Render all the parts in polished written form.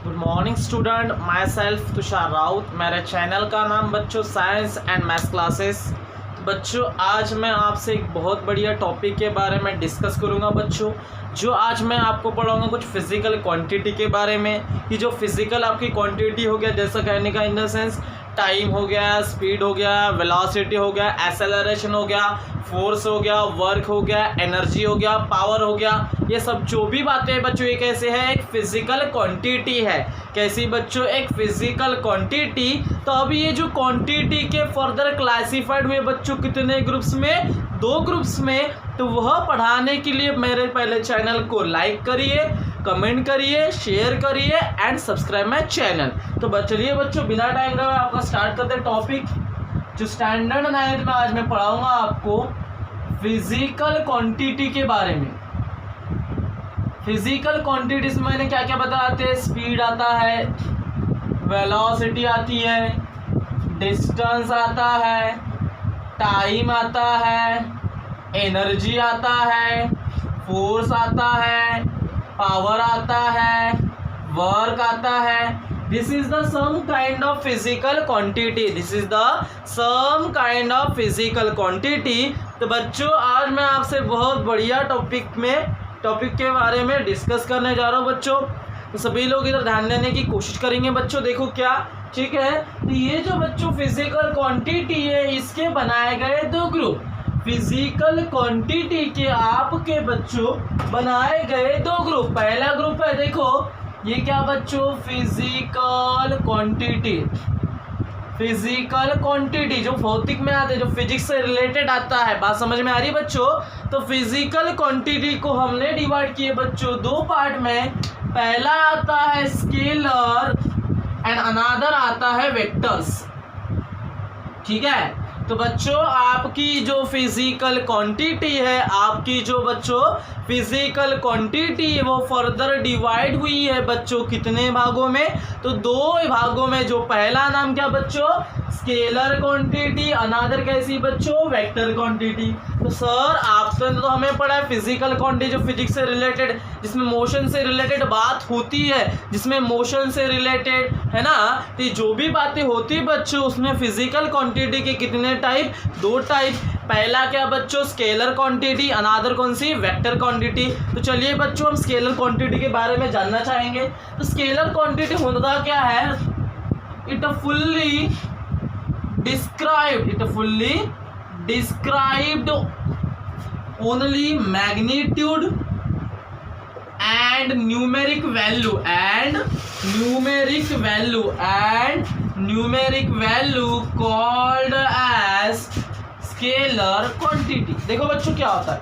Good morning student, my self Tushar Raut. मेरे channel का नाम बच्चों साइंस एंड मैथ्स क्लासेस। बच्चों आज मैं आपसे एक बहुत बढ़िया टॉपिक के बारे में डिस्कस करूंगा बच्चों। जो आज मैं आपको पढ़ाऊंगा कुछ फिजिकल क्वांटिटी के बारे में कि जो फिजिकल आपकी क्वांटिटी हो गया, जैसा कहने का इन द सेंस टाइम हो गया, स्पीड हो गया, वेलोसिटी हो गया, एक्सेलरेशन हो गया, फोर्स हो गया, वर्क हो गया, एनर्जी हो गया, पावर हो गया, ये सब जो भी बातें हैं बच्चों ये कैसे है, एक फिजिकल क्वांटिटी है। कैसी बच्चों? एक फिजिकल क्वांटिटी। तो अभी ये जो क्वांटिटी के फर्दर क्लासिफाइड हुए बच्चों कितने ग्रुप्स में? 2 ग्रुप्स में। तो वह पढ़ाने के लिए मेरे पहले चैनल को लाइक करिए, कमेंट करिए, शेयर करिए एंड सब्सक्राइब माय चैनल। तो चलिए बच्चों बिना टाइम गवाए आपका स्टार्ट करते हैं टॉपिक। जो स्टैंडर्ड 9th में आज मैं पढ़ाऊंगा आपको फिजिकल क्वांटिटी के बारे में। फिजिकल क्वांटिटीज में मैंने क्या क्या बताते हैं? स्पीड आता है, वेलोसिटी आती है, डिस्टेंस आता है, टाइम आता है, एनर्जी आता है, फोर्स आता है, पावर आता है, वर्क आता है। This is the some kind of physical quantity. This is the some kind of physical quantity. तो बच्चों आज मैं आपसे बहुत बढ़िया टॉपिक के बारे में डिस्कस करने जा रहा हूँ बच्चों। तो सभी लोग इधर ध्यान देने की कोशिश करेंगे बच्चों। देखो क्या, ठीक है। तो ये जो बच्चों फिजिकल क्वांटिटी है इसके बनाए गए 2 ग्रुप। फिजिकल क्वांटिटी के आपके बच्चों बनाए गए 2 ग्रुप। पहला ग्रुप है, देखो ये क्या बच्चों? Physical quantity. फिजिकल क्वांटिटी जो भौतिक में आते हैं, जो फिजिक्स से रिलेटेड आता है। बात समझ में आ रही है बच्चों? तो फिजिकल क्वांटिटी को हमने डिवाइड किए बच्चों 2 पार्ट में। पहला आता है स्केलर एंड अनदर आता है वेक्टर्स। ठीक है। तो बच्चों आपकी जो फिजिकल क्वांटिटी है, आपकी जो बच्चों फिजिकल क्वांटिटी है वो फर्दर डिवाइड हुई है बच्चों कितने भागों में? तो 2 भागों में। जो पहला नाम क्या बच्चों? स्केलर क्वांटिटी, अनदर कैसी बच्चों? Vector quantity. तो सर आपने तो हमें पढ़ा है फिजिकल क्वांटिटी जो फिजिक्स से रिलेटेड, जिसमें मोशन से रिलेटेड बात होती है, जिसमें मोशन से रिलेटेड है ना। तो जो भी बातें होती है बच्चों उसमें फिजिकल क्वांटिटी के कितने टाइप? 2 टाइप। पहला क्या बच्चों? स्केलर क्वांटिटी, अनदर कौन सी? Vector quantity. तो चलिए बच्चों हम स्केलर क्वांटिटी के बारे में जानना चाहेंगे। तो स्केलर क्वांटिटी होता क्या है? It fully described only magnitude and numeric value called as scalar quantity। देखो बच्चों क्या होता है,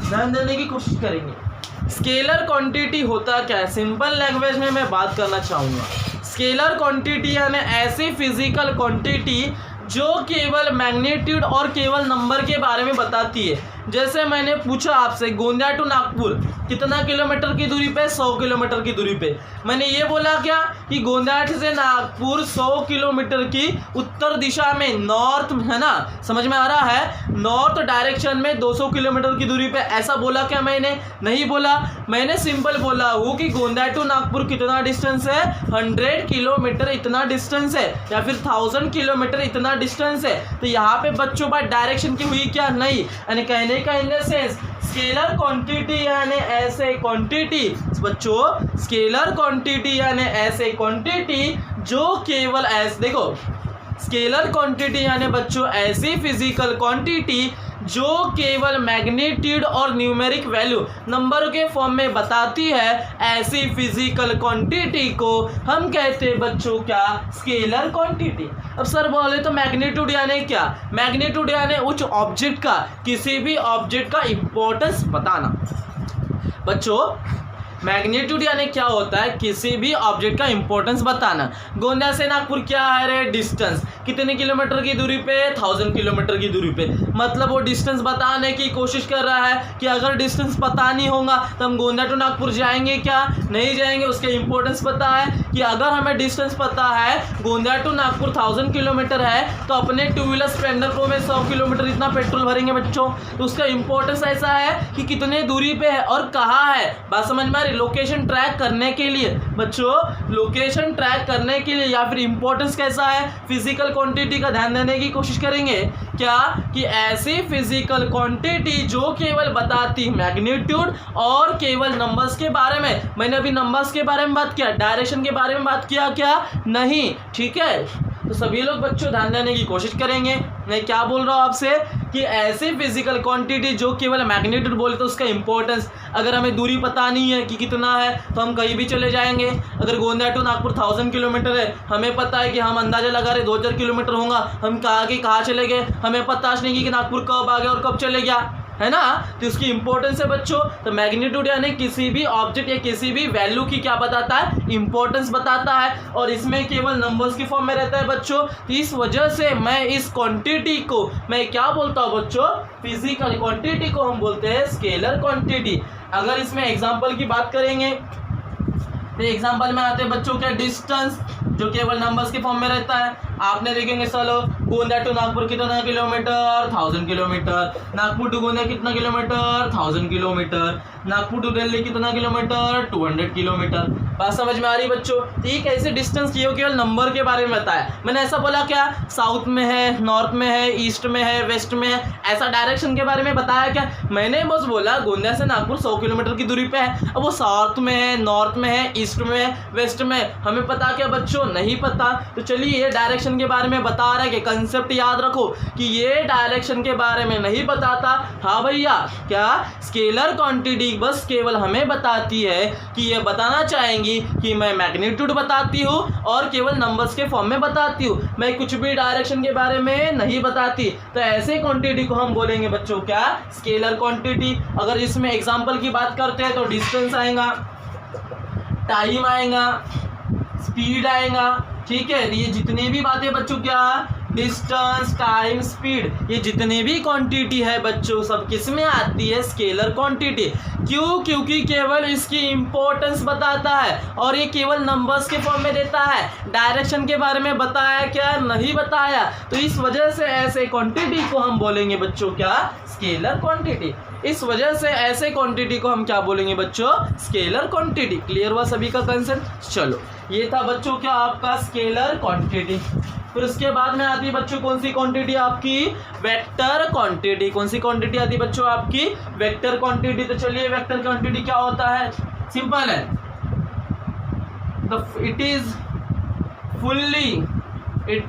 ध्यान देने की कोशिश करेंगे। स्केलर क्वांटिटी होता क्या है? सिंपल लैंग्वेज में मैं बात करना चाहूँगा। स्केलर क्वांटिटी यानी ऐसी फिजिकल क्वांटिटी जो केवल मैग्नीट्यूड और केवल नंबर के बारे में बताती है। जैसे मैंने पूछा आपसे गोंदिया टू नागपुर कितना किलोमीटर की दूरी पे? 100 किलोमीटर की दूरी पे। मैंने ये बोला क्या कि गोंदिया से नागपुर 100 किलोमीटर की उत्तर दिशा में, नॉर्थ है ना, समझ में आ रहा है? नॉर्थ डायरेक्शन में 200 किलोमीटर की दूरी पे। ऐसा बोला क्या मैंने? नहीं बोला। मैंने सिंपल बोला हूँ कि गोंदिया टू नागपुर कितना डिस्टेंस है? 100 किलोमीटर इतना डिस्टेंस है, या फिर 1000 किलोमीटर इतना डिस्टेंस है। तो यहाँ पे बच्चों बात डायरेक्शन की हुई क्या? नहीं। यानी कहने का in the sense scalar quantity यानी ऐसे क्वांटिटी बच्चों, स्केलर क्वांटिटी यानी ऐसे क्वांटिटी जो केवल ऐसे, देखो स्केलर क्वांटिटी यानी बच्चों ऐसी फिजिकल क्वांटिटी जो केवल मैग्नीट्यूड और न्यूमेरिक वैल्यू नंबर के फॉर्म में बताती है। ऐसी फिजिकल क्वांटिटी को हम कहते हैं बच्चों क्या? Scalar quantity. अब सर बोले तो मैग्नीट्यूड यानी क्या? मैग्नीट्यूड यानी उस ऑब्जेक्ट का, किसी भी ऑब्जेक्ट का इंपॉर्टेंस बताना बच्चों। मैग्नीट्यूड यानी क्या होता है? किसी भी ऑब्जेक्ट का इंपॉर्टेंस बताना। गोंदिया से नागपुर क्या है रे? डिस्टेंस कितने किलोमीटर की दूरी पे? 1000 किलोमीटर की दूरी पे। मतलब वो डिस्टेंस बताने की कोशिश कर रहा है कि अगर डिस्टेंस पता नहीं होगा तो हम गोंदिया टू नागपुर जाएंगे क्या? नहीं जाएंगे। उसके इंपॉर्टेंस पता है कि अगर हमें डिस्टेंस पता है गोंदिया टू नागपुर 1000 किलोमीटर है तो अपने 2 व्हीलर स्प्लेंडर को में 100 किलोमीटर इतना पेट्रोल भरेंगे बच्चों। तो उसका इंपॉर्टेंस ऐसा है कि कितने दूरी पे है और कहाँ है। बात समझ में आ रही? लोकेशन ट्रैक करने के लिए बच्चों, लोकेशन ट्रैक करने के लिए या फिर इंपॉर्टेंस कैसा है, फिजिकल क्वांटिटी का ध्यान देने की कोशिश करेंगे। क्या कि ऐसी फिजिकल क्वांटिटी जो केवल बताती मैग्नीट्यूड और केवल नंबर्स के बारे में। मैंने अभी नंबर्स के बारे में बात किया, डायरेक्शन के बारे में बात किया क्या? नहीं। ठीक है, तो सभी लोग बच्चों ध्यान देने की कोशिश करेंगे। मैं क्या बोल रहा हूँ आपसे कि ऐसी फिजिकल क्वांटिटी जो केवल मैग्नीट्यूड बोले तो उसका इंपॉर्टेंस, अगर हमें दूरी पता नहीं है कि कितना है तो हम कहीं भी चले जाएंगे। अगर गोंदिया टू नागपुर 1000 किलोमीटर है, हमें पता है कि हम अंदाजा लगा रहे 2000 किलोमीटर होगा, हम कहाँ के कहाँ चले गए, हमें पता नहीं कि नागपुर कब आ गया और कब चले गया, है ना। तो इसकी इंपॉर्टेंस है बच्चों। तो मैग्नीट्यूड यानी किसी भी ऑब्जेक्ट या किसी भी वैल्यू की क्या बताता है, इंपॉर्टेंस बताता है, और इसमें केवल नंबर्स की फॉर्म में रहता है बच्चों। तो इस वजह से मैं इस क्वांटिटी को मैं क्या बोलता हूँ बच्चों, फिजिकल क्वांटिटी को हम बोलते हैं स्केलर क्वांटिटी। अगर इसमें एग्जाम्पल की बात करेंगे तो एग्जाम्पल में आते हैं बच्चों क्या, डिस्टेंस जो केवल नंबर्स के फॉर्म में रहता है। आपने देखेंगे चलो गोंदिया टू नागपुर कितना kilometre, 1000 kilometre. Nagpur to Gondia कितना kilometre, 1000 kilometre. Nagpur to Delhi कितना किलोमीटर, 200 किलोमीटर। बात समझ में आ रही बच्चों? ठीक है, ऐसे डिस्टेंस ये केवल नंबर के बारे में बताया। मैंने ऐसा बोला क्या साउथ में है, नॉर्थ में है, ईस्ट में है, वेस्ट में है, ऐसा डायरेक्शन के बारे में बताया क्या? मैंने बस बोला गोंदिया से नागपुर 100 किलोमीटर की दूरी पे है। अब वो साउथ में है, नॉर्थ में है, ईस्ट में है, वेस्ट में, हमें पता क्या बच्चों? नहीं पता। तो चलिए ये डायरेक्शन के बारे में बता रहा है कि कंसेप्ट याद रखो कि ये डायरेक्शन के बारे में नहीं बताता। हाँ भैया, क्या स्केलर क्वांटिटी बस केवल हमें बताती है कि ये बताना चाहेंगी कि मैं मैग्नीट्यूड बताती हूँ और केवल नंबर्स के फॉर्म में बताती हूँ, मैं कुछ भी डायरेक्शन के बारे में नहीं बताती। तो ऐसे क्वांटिटी को हम बोलेंगे बच्चों क्या, स्केलर क्वांटिटी। अगर इसमें एग्जांपल की बात करते हैं तो डिस्टेंस आएगा, टाइम आएगा, स्पीड आएगा। ठीक है, ये जितनी भी बातें बच्चों क्या, डिस्टेंस, टाइम, स्पीड, ये जितनी भी क्वांटिटी है बच्चों सब किस में आती है, स्केलर क्वांटिटी। क्यों? क्योंकि केवल इसकी इंपॉर्टेंस बताता है और ये केवल नंबर्स के फॉर्म में देता है। डायरेक्शन के बारे में बताया क्या? नहीं बताया। तो इस वजह से ऐसे क्वांटिटी को हम बोलेंगे बच्चों क्या, स्केलर क्वांटिटी। इस वजह से ऐसे क्वांटिटी को हम क्या बोलेंगे बच्चों, स्केलर क्वांटिटी। क्लियर हुआ सभी का कंसेप्ट? चलो, ये था बच्चों क्या आपका स्केलर क्वांटिटी। फिर उसके बाद में आती है बच्चों कौन सी क्वांटिटी आपकी, वेक्टर क्वांटिटी। कौन सी क्वांटिटी आती है बच्चों आपकी, वेक्टर क्वांटिटी। तो चलिए वेक्टर क्वांटिटी क्या होता है, सिंपल है, it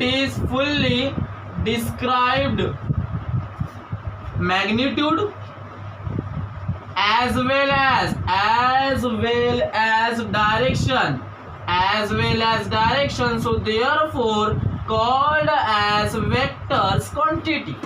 is fully described magnitude as well as direction, so therefore called as vectors quantity।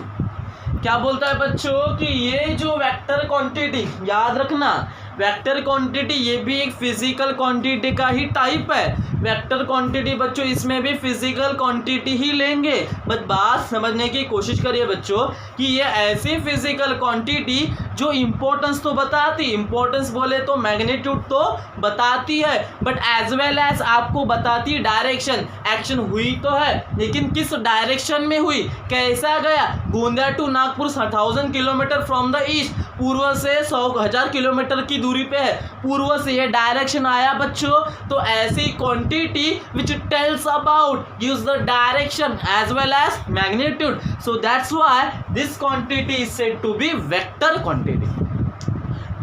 क्या बोलता है बच्चों कि ये जो वेक्टर क्वांटिटी, याद रखना वेक्टर क्वांटिटी ये भी एक फिजिकल क्वांटिटी का ही टाइप है। वेक्टर क्वांटिटी बच्चों इसमें भी फिजिकल क्वांटिटी ही लेंगे, बस बात समझने की कोशिश करिए बच्चों कि ये ऐसी फिजिकल क्वांटिटी जो इंपॉर्टेंस तो बताती, इंपॉर्टेंस बोले तो मैग्नीट्यूड तो बताती है, बट एज वेल एज आपको बताती डायरेक्शन। एक्शन हुई तो है लेकिन किस डायरेक्शन में हुई, कैसा गया। Gondia to Nagpur 1000 kilometre from the east, पूर्व से 100,000 किलोमीटर की दूरी पे है, पूर्व से ये डायरेक्शन आया बच्चों। तो ऐसी quantity which tells about gives the direction as well as magnitude, so that's why this quantity is said to be vector quantity.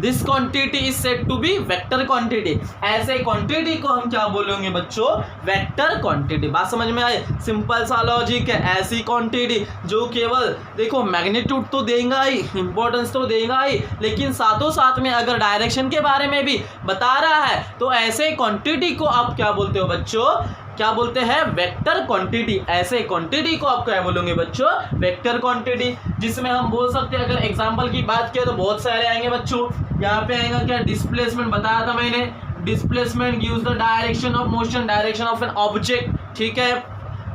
This quantity is said to be vector quantity. ऐसे quantity को हम क्या बोलेंगे बच्चों, vector quantity. बात समझ में आई? Simple सा लॉजिक है। ऐसी क्वांटिटी जो केवल देखो मैग्नीट्यूड तो देगा ही, इंपॉर्टेंस तो देगा ही, लेकिन साथों साथ में अगर डायरेक्शन के बारे में भी बता रहा है तो ऐसे क्वांटिटी को आप क्या बोलते हो बच्चों, क्या बोलते हैं, वेक्टर क्वांटिटी। ऐसे क्वांटिटी को आप क्या बोलोगे बच्चों, वेक्टर क्वांटिटी। जिसमें हम बोल सकते हैं, अगर एग्जांपल की बात किया तो बहुत सारे आएंगे बच्चों। यहाँ पे आएगा क्या, डिस्प्लेसमेंट बताया था मैंने, displacement gives the direction of motion, direction of an object. ठीक है,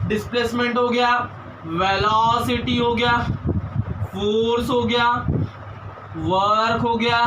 डिस्प्लेसमेंट हो गया, वेलोसिटी हो गया, फोर्स हो गया, वर्क हो गया,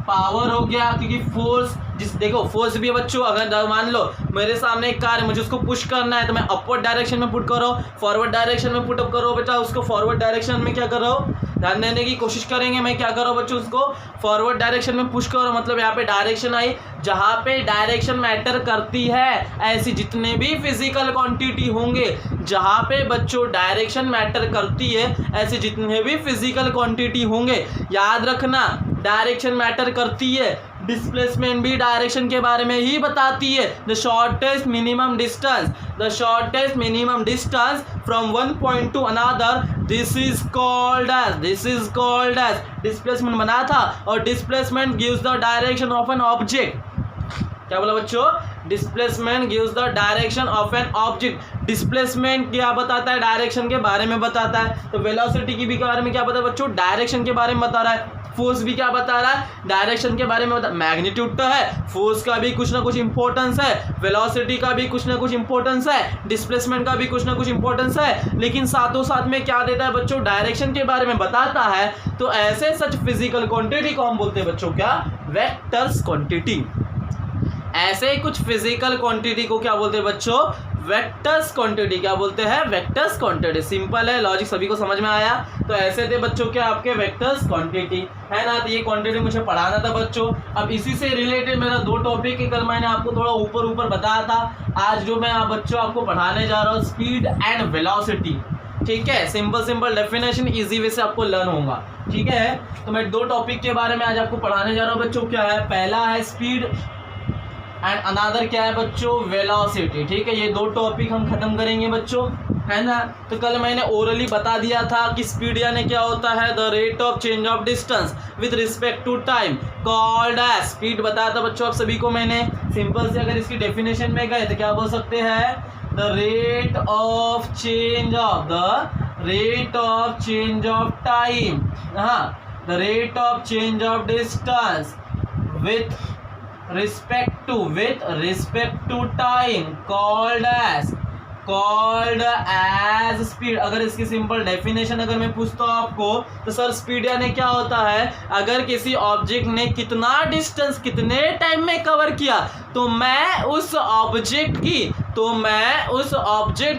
पावर हो गया। क्योंकि फोर्स देखो फोर्स भी है बच्चों, अगर मान लो मेरे सामने एक कार है, मुझे उसको पुश करना है तो मैं अपवर्ड डायरेक्शन में पुट कर रहा हूँ, फॉरवर्ड डायरेक्शन में पुट अप कर रहा हूँ बेटा, उसको फॉरवर्ड डायरेक्शन में क्या कर रहा हूँ, ध्यान देने की कोशिश करेंगे। मैं क्या कर रहा हूँ बच्चों, उसको फॉरवर्ड डायरेक्शन में पुश कर रहा हूँ, मतलब यहाँ पे डायरेक्शन आई, जहाँ पे डायरेक्शन मैटर करती है ऐसी जितने भी फिजिकल क्वांटिटी होंगे, जहाँ पे बच्चों डायरेक्शन मैटर करती है ऐसे जितने भी फिजिकल क्वांटिटी होंगे, याद रखना डायरेक्शन मैटर करती है, डिस्प्लेसमेंट भी डायरेक्शन के बारे में ही बताती है। The shortest minimum distance, the shortest minimum distance from one point to another, this is called as displacement बना था। और displacement gives the direction of an object, क्या बोला बच्चों, displacement gives the direction of an object. Displacement क्या बताता है, direction के बारे में बताता है। तो वेलोसिटी की भी के बारे में क्या बता है बच्चों, डायरेक्शन के बारे में बता रहा है। फोर्स भी क्या बता रहा है, डायरेक्शन के बारे में बता। मैग्नीट्यूड तो है, फोर्स का भी कुछ ना कुछ इंपॉर्टेंस है, वेलोसिटी का भी कुछ ना कुछ इंपॉर्टेंस है, डिस्प्लेसमेंट का भी कुछ ना कुछ इंपॉर्टेंस है, लेकिन साथों साथ में क्या देता है बच्चों, डायरेक्शन के बारे में बताता है। तो ऐसे सच फिजिकल क्वांटिटी को हम बोलते हैं बच्चों क्या, वेक्टर्स क्वांटिटी। ऐसे कुछ फिजिकल क्वांटिटी को क्या बोलते हैं बच्चों, वेक्टर्स क्वांटिटी। क्या बोलते हैं, वेक्टर्स क्वांटिटी। सिंपल है, लॉजिक सभी को समझ में आया। तो ऐसे थे बच्चों क्या आपके वेक्टर्स क्वांटिटी, है ना। तो ये क्वांटिटी मुझे पढ़ाना था बच्चों। अब इसी से रिलेटेड मेरा 2 टॉपिक है, कल मैंने आपको थोड़ा ऊपर बताया था। आज जो मैं बच्चों आपको पढ़ाने जा रहा हूँ, स्पीड एंड वेलोसिटी, ठीक है। सिंपल डेफिनेशन इजी वे से आपको लर्न होगा, ठीक है। तो मैं 2 टॉपिक के बारे में आज आपको पढ़ाने जा रहा हूँ बच्चों। क्या है, पहला है स्पीड एंड अनदर क्या है बच्चों, वेलोसिटी, ठीक है। ये 2 टॉपिक हम खत्म करेंगे बच्चों, है ना। तो कल मैंने ओरली बता दिया था कि स्पीड यानी क्या होता है, the rate of change of distance with respect to time called as. Speed बताया था बच्चों आप सभी को मैंने। सिंपल से अगर इसकी डेफिनेशन में गए तो क्या बोल सकते हैं, the rate of change of time, हाँ, the rate of change of distance with respect to time called as speed। अगर इसकी सिंपल डेफिनेशन अगर मैं पूछता हूँ आपको, तो सर स्पीड यानी क्या होता है, अगर किसी ऑब्जेक्ट ने कितना डिस्टेंस कितने टाइम में कवर किया, तो मैं उस ऑब्जेक्ट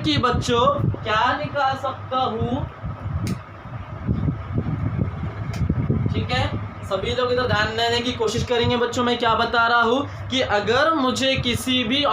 की बच्चों क्या निकाल सकता हूँ, ठीक है। सभी लोग इधर ध्यान देने की कोशिश करेंगे बच्चों। मैं क्या बता रहा हूँ कि अगर मुझे किसी भी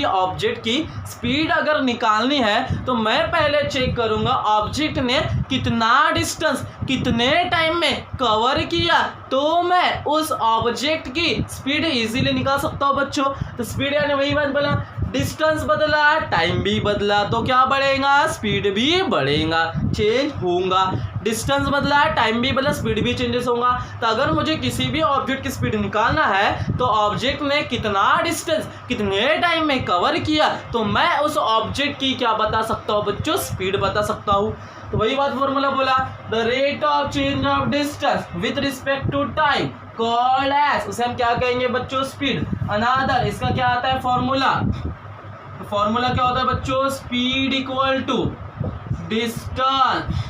ऑब्जेक्ट की स्पीड अगर निकालनी है, तो मैं पहले चेक करूंगा ऑब्जेक्ट ने कितना डिस्टेंस कितने टाइम में कवर किया, तो मैं उस ऑब्जेक्ट की स्पीड इजीली निकाल सकता हूँ बच्चों। तो स्पीड यानी वही बात बोला, डिस्टेंस बदला, टाइम भी बदला, तो क्या बढ़ेगा, स्पीड भी बढ़ेगा, चेंज होगा। डिस्टेंस बदला, टाइम भी बदला, स्पीड भी चेंजेस होगा। तो अगर मुझे किसी भी ऑब्जेक्ट की स्पीड निकालना है, तो ऑब्जेक्ट ने कितना डिस्टेंस कितने टाइम में कवर किया, तो मैं उस ऑब्जेक्ट की क्या बता सकता हूँ बच्चों, स्पीड बता सकता हूँ। तो वही बात फॉर्मूला बोला, the rate of change of distance with respect to time called as, उसे हम क्या कहेंगे बच्चों, स्पीड। अनदर, इसका क्या आता है फॉर्मूला, फॉर्मूला क्या होता है बच्चों, speed equal to distance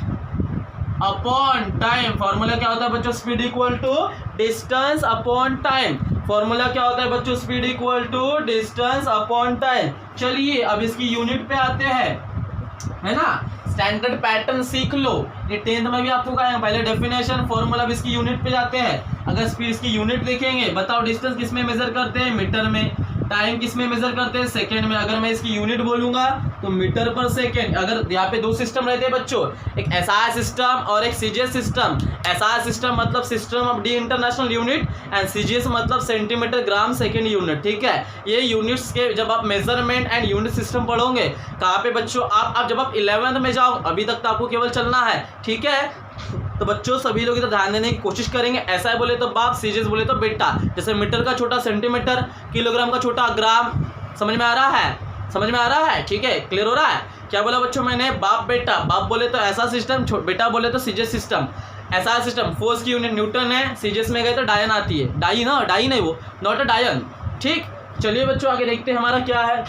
upon time. Formula क्या होता है बच्चों, speed equal to distance upon time. Formula क्या होता है बच्चों, speed equal to distance upon time. चलिए अब इसकी यूनिट पे आते हैं, है ना। स्टैंडर्ड पैटर्न सीख लो, ये 10th में भी आपको कहा है, पहले डेफिनेशन फॉर्मूला, अब इसकी यूनिट पे जाते हैं। अगर स्पीड इसकी यूनिट देखेंगे, बताओ डिस्टेंस किस में मेजर करते हैं, मीटर में, टाइम किस में मेजर करते हैं, सेकंड में। अगर मैं इसकी यूनिट बोलूंगा तो मीटर पर सेकंड। अगर यहाँ पे 2 सिस्टम रहते हैं बच्चों, एक एसआई सिस्टम और एक सीजीएस सिस्टम। एसआई सिस्टम मतलब system of D international unit, and CGS मतलब सेंटीमीटर ग्राम सेकंड यूनिट, ठीक है। ये यूनिट्स के जब आप मेजरमेंट एंड यूनिट सिस्टम पढ़ोगे, कहाँ पे बच्चों, आप जब आप 11th में जाओ, अभी तक तो आपको केवल चलना है, ठीक है। तो बच्चों सभी लोग इधर ध्यान देने की कोशिश करेंगे। ऐसा बोले तो बाप, सीजीएस बोले तो बेटा। जैसे मीटर का छोटा सेंटीमीटर, किलोग्राम का छोटा ग्राम। समझ में आ रहा है, ठीक है, क्लियर हो रहा है। क्या बोला बच्चों मैंने, बाप बेटा। बाप बोले तो ऐसा सिस्टम, बेटा बोले तो सीजीएस सिस्टम। ऐसा सिस्टम, फोर्स की यूनिट न्यूटन है, सीजीएस में गए तो डायन आती है, डाई नहीं, वो नॉट अ डायन, ठीक। चलिए बच्चों आगे देखते हैं हमारा क्या है,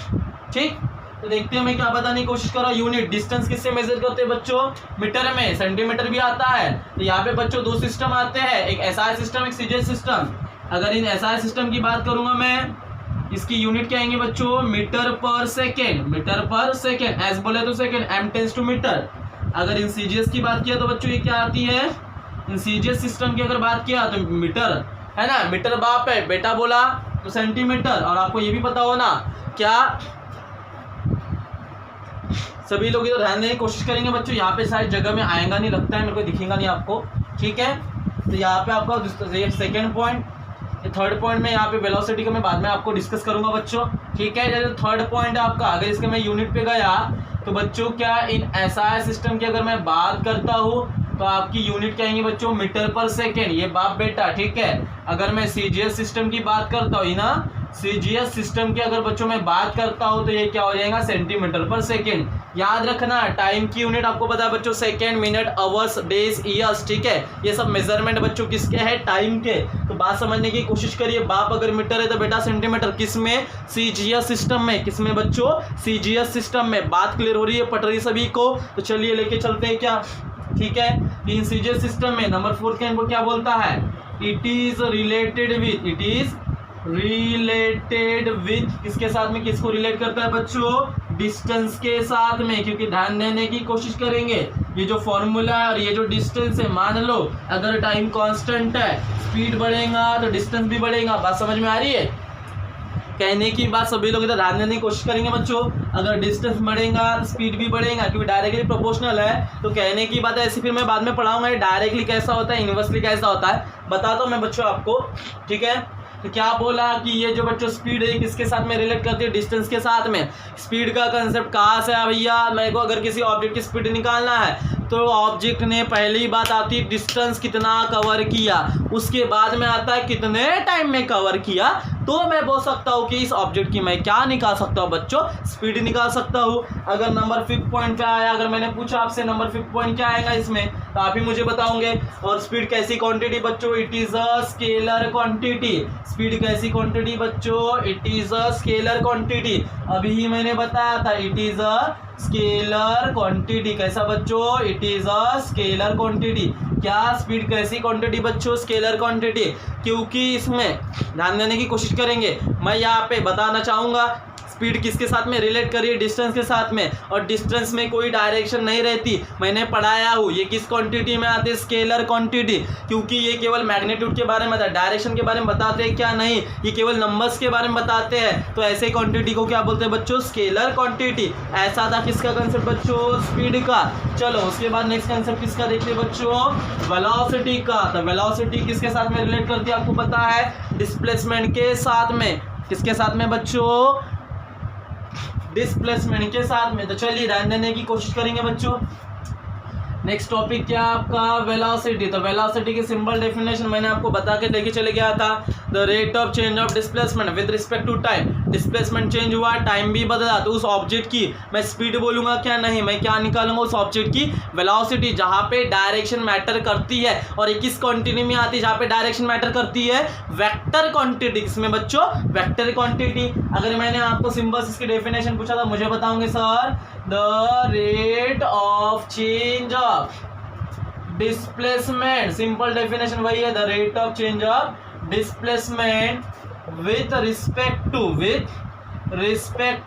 ठीक। तो देखते हैं मैं क्या बताने की कोशिश कर रहा हूँ। यूनिट डिस्टेंस किससे मेजर करते हैं बच्चों, मीटर में, सेंटीमीटर भी आता है। तो यहाँ पे बच्चों 2 सिस्टम आते हैं, एक एसआई सिस्टम, एक सीजीएस सिस्टम। अगर इन एसआई सिस्टम की बात करूंगा मैं, इसकी यूनिट क्या आएंगे बच्चों, मीटर पर सेकेंड, एस बोले तो second, M tens to metre. अगर इन सीजीएस की बात किया तो बच्चों ये क्या आती है, इन सीजीएस सिस्टम की अगर बात किया तो मीटर है ना, मीटर बाप है, बेटा बोला तो सेंटीमीटर। और आपको ये भी पता हो ना क्या, सभी लोग इधर ध्यान देने की कोशिश करेंगे बच्चों, यहाँ पे शायद जगह में आएगा नहीं, लगता है मेरे को दिखेगा नहीं आपको, ठीक है। तो यहाँ पे आपका सेकेंड पॉइंट, थर्ड पॉइंट में यहाँ पे वेलोसिटी का मैं बाद में आपको डिस्कस करूंगा बच्चों, ठीक है। जैसे थर्ड पॉइंट है आपका, अगर इसके मैं यूनिट पे गया तो बच्चों क्या इन एसआई सिस्टम की अगर मैं बात करता हूँ तो आपकी यूनिट क्या आएंगी बच्चों, मीटर पर सेकेंड, ये बाप बेटा, ठीक है। अगर मैं सीजीएस सिस्टम की बात करता हूँ ना, सीजीएस सिस्टम की अगर बच्चों मैं बात करता हूँ तो ये क्या हो जाएगा, सेंटीमीटर पर सेकेंड। याद रखना टाइम की यूनिट आपको पता है बच्चों, second, minute, hours, days, years, ठीक है। ये सब मेजरमेंट बच्चों किसके है, टाइम के। तो बात समझने की कोशिश करिए, बाप अगर मीटर है तो बेटा सेंटीमीटर, किसमें, सीजीएस सिस्टम में, किसमें बच्चों, सीजीएस सिस्टम में। बात क्लियर हो रही है पट रही सभी को, तो चलिए लेके चलते हैं क्या, ठीक है। इन सीजीएस सिस्टम में नंबर 4 के इनको क्या बोलता है, it is related with, it is related with, किसके साथ में, किसको रिलेट करता है बच्चों, डिस्टेंस के साथ में। क्योंकि ध्यान देने की कोशिश करेंगे, ये जो फॉर्मूला है और ये जो डिस्टेंस है, मान लो अगर टाइम कांस्टेंट है, स्पीड बढ़ेगा तो डिस्टेंस भी बढ़ेगा। बात समझ में आ रही है, कहने की बात सभी लोग इधर ध्यान देने की कोशिश करेंगे बच्चों, अगर डिस्टेंस बढ़ेगा तो स्पीड भी बढ़ेगा, क्योंकि डायरेक्टली प्रोपोर्शनल है। तो कहने की बात है, ऐसी फिर मैं बाद में पढ़ाऊंगा डायरेक्टली कैसा होता है, इनवर्सली कैसा होता है, बताता हूँ मैं बच्चों आपको, ठीक है। तो क्या बोला कि ये जो बच्चों स्पीड है किसके साथ में रिलेट करती है, डिस्टेंस के साथ में। स्पीड का कंसेप्ट कहाँ से है भैया, मेरे को अगर किसी ऑब्जेक्ट की स्पीड निकालना है तो ऑब्जेक्ट ने पहली बात आती है डिस्टेंस कितना कवर किया, उसके बाद में आता है कितने टाइम में कवर किया, तो मैं बोल सकता हूँ कि इस ऑब्जेक्ट की मैं क्या निकाल सकता हूँ बच्चों, स्पीड निकाल सकता हूँ। अगर नंबर 5 पॉइंट पे आया, अगर मैंने पूछा आपसे नंबर 5 पॉइंट क्या आएगा इसमें, तो आप ही मुझे बताओगे। और स्पीड कैसी क्वांटिटी बच्चों, it is a scalar quantity. Speed कैसी क्वांटिटी बच्चों, it is a scalar quantity. अभी ही मैंने बताया था it is a scalar quantity. कैसा बच्चों, it is a scalar quantity. क्या स्पीड कैसी क्वांटिटी बच्चों, स्केलर क्वांटिटी। क्योंकि इसमें ध्यान देने की कोशिश करेंगे, मैं यहाँ पे बताना चाहूंगा स्पीड किसके साथ में रिलेट करिए, डिस्टेंस के साथ में। और डिस्टेंस में कोई डायरेक्शन नहीं रहती, मैंने पढ़ाया हूँ। ये किस क्वांटिटी में आती है, स्केलर क्वांटिटी, क्योंकि ये केवल मैग्नीट्यूड के बारे में बताते, डायरेक्शन के बारे में बताते हैं क्या, नहीं, ये केवल नंबर्स के बारे में बताते हैं। तो ऐसे क्वांटिटी को क्या बोलते हैं बच्चों, स्केलर क्वांटिटी। ऐसा था किसका कंसेप्ट बच्चों, स्पीड का। चलो उसके बाद नेक्स्ट कंसेप्ट किसका देखते हैं बच्चों, वेलोसिटी का। तो वेलोसिटी किसके साथ में रिलेट करती है आपको पता है, डिस्प्लेसमेंट के साथ में। किसके साथ में बच्चों, डिस्प्लेसमेंट के साथ में। तो चलिए ध्यान देने की कोशिश करेंगे बच्चों। नेक्स्ट टॉपिक क्या आपका, वेलोसिटी। तो वेलोसिटी की सिंपल डेफिनेशन मैंने आपको बता के लेके चले गया था, the rate of change of displacement with respect to time. Displacement change हुआ, टाइम भी बदला, तो उस ऑब्जेक्ट की मैं स्पीड बोलूंगा क्या, नहीं, मैं क्या निकालूंगा, उस ऑब्जेक्ट की वेलोसिटी, जहां पे डायरेक्शन मैटर करती है। और ये किस क्वांटिटी में आती है, जहां पे डायरेक्शन मैटर करती है, वेक्टर क्वांटिटी। किसमें बच्चों, वेक्टर क्वांटिटी। अगर मैंने आपको सिंबल्स इसकी डेफिनेशन पूछा था, मुझे बताओगे sir, the rate of change displacement, simple definition वही है, the rate of change of displacement with respect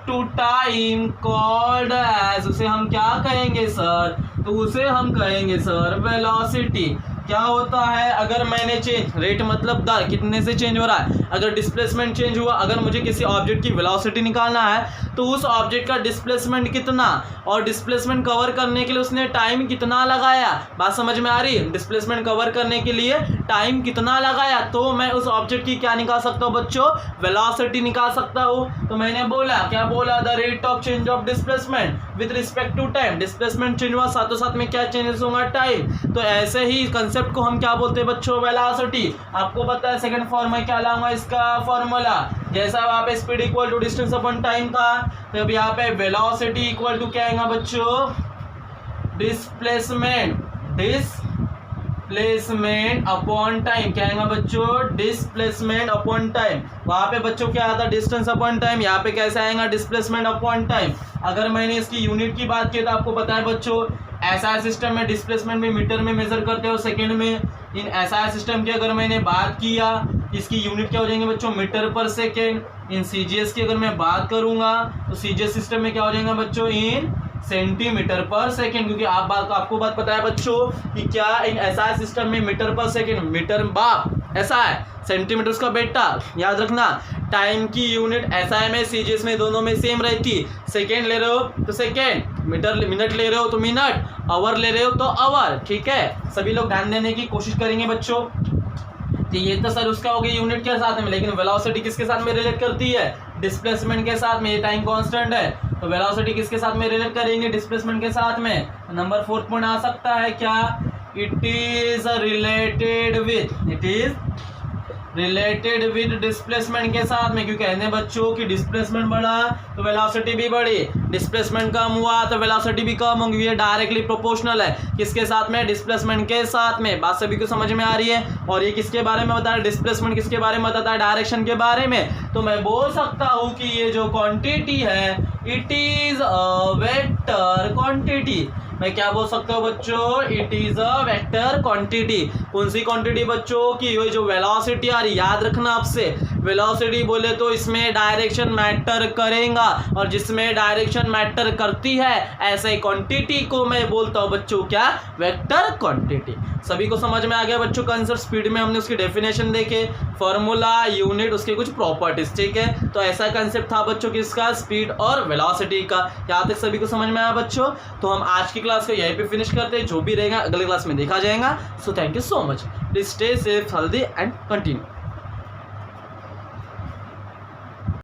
to time called as, उसे हम क्या कहेंगे सर, तो उसे हम कहेंगे सर वेलोसिटी। क्या होता है, अगर मैंने चेंज, रेट मतलब दर, कितने से चेंज हो रहा है, अगर डिस्प्लेसमेंट चेंज हुआ, अगर मुझे किसी ऑब्जेक्ट की वेलोसिटी निकालना है तो उस ऑब्जेक्ट का डिस्प्लेसमेंट कितना और डिस्प्लेसमेंट कवर करने के लिए उसने टाइम कितना लगाया। बात समझ में आ रही है, डिस्प्लेसमेंट कवर करने के लिए टाइम कितना लगाया, तो मैं उस ऑब्जेक्ट की क्या निकाल सकता हूँ बच्चों, वेलोसिटी निकाल सकता हूँ। तो मैंने बोला, क्या बोला, the rate of change of displacement with respect to time. Displacement change हुआ, साथों साथ में क्या चेंजेस होगा, टाइम। तो ऐसे ही कंसेप्ट को हम क्या बोलते हैं बच्चों, वेलोसिटी। आपको पता है सेकंड फॉर्म में क्या लाऊंगा इसका फॉर्मूला, जैसा वहां पे speed equal to distance upon time था, तो अब यहाँ पे वेलोसिटी इक्वल टू क्या आएगा बच्चों, डिस्प्लेसमेंट अपॉन टाइम। क्या आएगा बच्चों, डिस्प्लेसमेंट अपॉन टाइम। वहां पे बच्चों क्या आता है, डिस्टेंस अपॉन टाइम, यहाँ पे कैसे आएगा, डिस्प्लेसमेंट अपॉन टाइम। अगर मैंने इसकी यूनिट की बात की तो आपको पता है बच्चों, एसआई सिस्टम में डिस्प्लेसमेंट में मीटर में मेजर करते हो, सेकंड में। इन एसआई सिस्टम की अगर मैंने बात किया, इसकी यूनिट क्या हो जाएंगे बच्चों, मीटर पर सेकेंड। इन सीजीएस की अगर मैं बात करूंगा तो सीजीएस सिस्टम में क्या हो जाएगा बच्चों, इन सेंटीमीटर पर सेकेंड, क्योंकि आपको बात पता है बच्चों कि क्या इन एसआई सिस्टम में मीटर पर सेकेंड, मीटर बाप ऐसा है, सेंटीमीटर उसका बेटा, याद रखना। टाइम की यूनिट एसआई में सीजीएस में दोनों में सेम रहती, सेकेंड ले रहे हो तो सेकेंड, मिनट ले रहे हो तो मिनट, आवर ले रहे हो तो आवर, ठीक है। सभी लोग ध्यान देने की कोशिश करेंगे बच्चों। तो ये तो सर उसका हो गया यूनिट के साथ में, लेकिन वेलोसिटी किसके साथ में रिलेट करती है, डिस्प्लेसमेंट के साथ में। ये टाइम कांस्टेंट है तो वेलोसिटी किसके साथ में रिलेट करेंगे, डिस्प्लेसमेंट के साथ में। नंबर 4 पॉइंट आ सकता है क्या, it is related with displacement के साथ में, क्योंकि कहने बच्चों कि डिस्प्लेसमेंट बढ़ा तो वेलोसिटी भी बढ़ी, डिस्प्लेसमेंट कम हुआ तो वेलोसिटी भी कम होगी, ये डायरेक्टली प्रोपोर्शनल है किसके साथ में, डिस्प्लेसमेंट के साथ में। बात सभी को समझ में आ रही है। और ये किसके बारे में बता रहा है, डिस्प्लेसमेंट किसके बारे में बताता है, डायरेक्शन के बारे में। तो मैं बोल सकता हूं कि ये जो क्वांटिटी है it is a vector quantity. मैं क्या बोल सकता हूँ बच्चों, it is a vector quantity. कौन सी क्वांटिटी बच्चों की, ये जो वेलोसिटी आ रही, याद रखना आपसे, वेलोसिटी बोले तो इसमें डायरेक्शन मैटर करेगा, और जिसमें डायरेक्शन मैटर करती है ऐसे क्वांटिटी को मैं बोलता हूँ बच्चों क्या, वेक्टर क्वांटिटी। सभी को समझ में आ गया बच्चों कंसेप्ट। स्पीड में हमने उसकी डेफिनेशन देखे, फॉर्मूला, यूनिट, उसके कुछ प्रॉपर्टीज, ठीक है। तो ऐसा कंसेप्ट था बच्चों किसका, स्पीड और वेलोसिटी का। यहाँ तक सभी को समझ में आया बच्चों। तो हम आज की क्लास को यहीं पे फिनिश करते हैं, जो भी रहेगा अगले क्लास में देखा जाएगा। So thank you so much, please stay safe, healthy and continue.